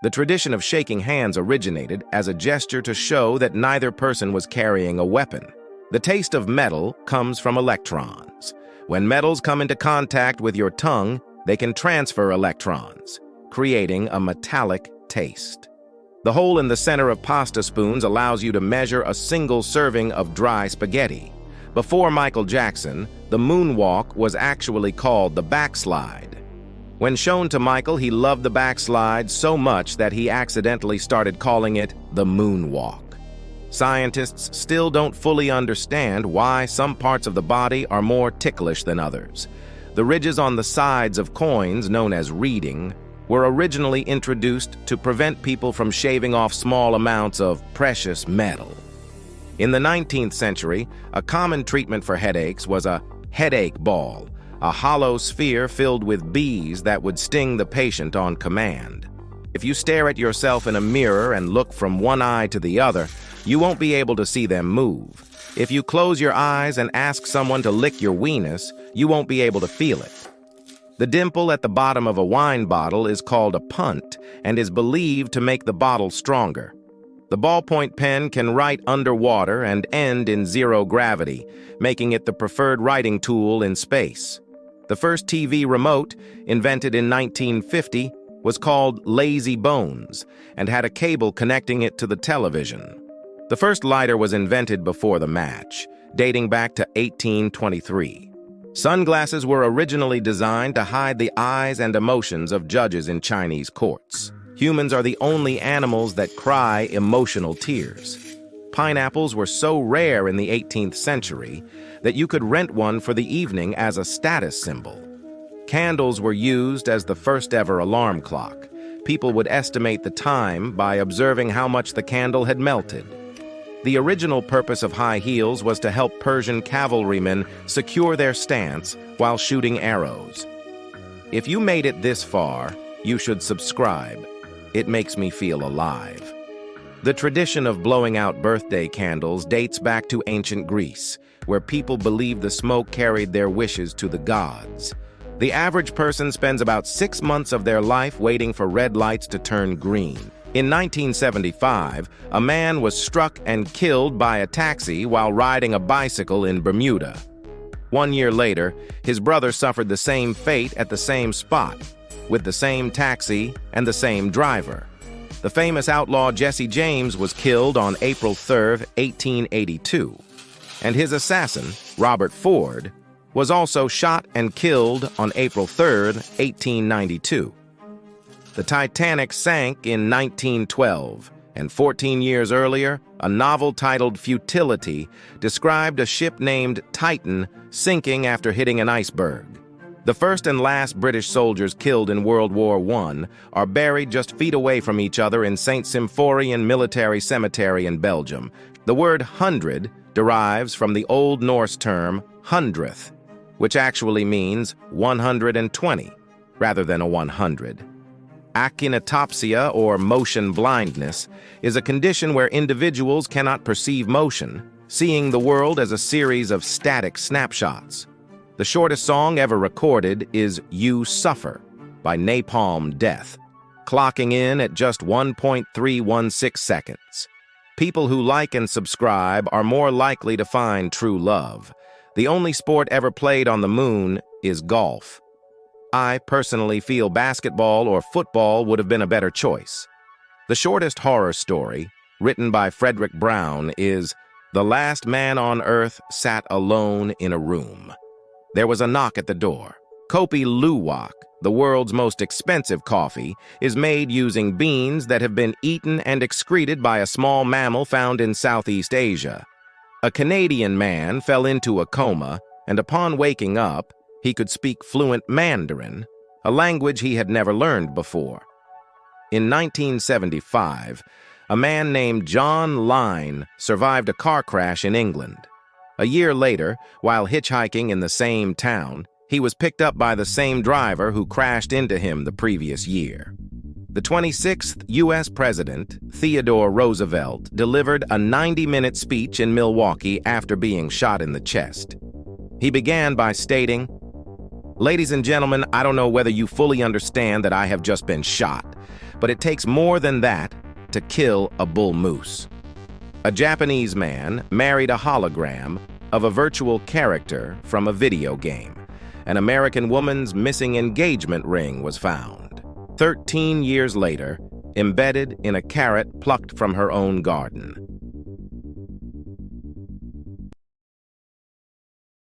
The tradition of shaking hands originated as a gesture to show that neither person was carrying a weapon. The taste of metal comes from electrons. When metals come into contact with your tongue, they can transfer electrons, creating a metallic taste. The hole in the center of pasta spoons allows you to measure a single serving of dry spaghetti. Before Michael Jackson, the moonwalk was actually called the backslide. When shown to Michael, he loved the backslide so much that he accidentally started calling it the moonwalk. Scientists still don't fully understand why some parts of the body are more ticklish than others. The ridges on the sides of coins, known as reeding, were originally introduced to prevent people from shaving off small amounts of precious metal. In the 19th century, a common treatment for headaches was a headache ball, a hollow sphere filled with bees that would sting the patient on command. If you stare at yourself in a mirror and look from one eye to the other, you won't be able to see them move. If you close your eyes and ask someone to lick your weenus, you won't be able to feel it. The dimple at the bottom of a wine bottle is called a punt and is believed to make the bottle stronger. The ballpoint pen can write underwater and end in zero gravity, making it the preferred writing tool in space. The first TV remote, invented in 1950, was called Lazy Bones and had a cable connecting it to the television. The first lighter was invented before the match, dating back to 1823. Sunglasses were originally designed to hide the eyes and emotions of judges in Chinese courts. Humans are the only animals that cry emotional tears. Pineapples were so rare in the 18th century that you could rent one for the evening as a status symbol. Candles were used as the first ever alarm clock. People would estimate the time by observing how much the candle had melted. The original purpose of high heels was to help Persian cavalrymen secure their stance while shooting arrows. If you made it this far, you should subscribe. It makes me feel alive. The tradition of blowing out birthday candles dates back to ancient Greece, where people believed the smoke carried their wishes to the gods. The average person spends about 6 months of their life waiting for red lights to turn green. In 1975, a man was struck and killed by a taxi while riding a bicycle in Bermuda. 1 year later, his brother suffered the same fate at the same spot, with the same taxi and the same driver. The famous outlaw Jesse James was killed on April 3, 1882, and his assassin, Robert Ford, was also shot and killed on April 3, 1892. The Titanic sank in 1912, and 14 years earlier, a novel titled Futility described a ship named Titan sinking after hitting an iceberg. The first and last British soldiers killed in World War I are buried just feet away from each other in St. Symphorien Military Cemetery in Belgium. The word 100 derives from the Old Norse term hundredth, which actually means 120, rather than a 100. Achinotopsia, or motion blindness, is a condition where individuals cannot perceive motion, seeing the world as a series of static snapshots. The shortest song ever recorded is You Suffer by Napalm Death, clocking in at just 1.316 seconds. People who like and subscribe are more likely to find true love. The only sport ever played on the moon is golf. I personally feel basketball or football would have been a better choice. The shortest horror story, written by Frederick Brown, is The Last Man on Earth Sat Alone in a Room. There was a knock at the door. Kopi Luwak, the world's most expensive coffee, is made using beans that have been eaten and excreted by a small mammal found in Southeast Asia. A Canadian man fell into a coma, and upon waking up, he could speak fluent Mandarin, a language he had never learned before. In 1975, a man named John Lyne survived a car crash in England. A year later, while hitchhiking in the same town, he was picked up by the same driver who crashed into him the previous year. The 26th U.S. President, Theodore Roosevelt, delivered a 90-minute speech in Milwaukee after being shot in the chest. He began by stating, "Ladies and gentlemen, I don't know whether you fully understand that I have just been shot, But it takes more than that to kill a bull moose. A Japanese man married a hologram of a virtual character from a video game. An American woman's missing engagement ring was found, 13 years later, embedded in a carrot plucked from her own garden.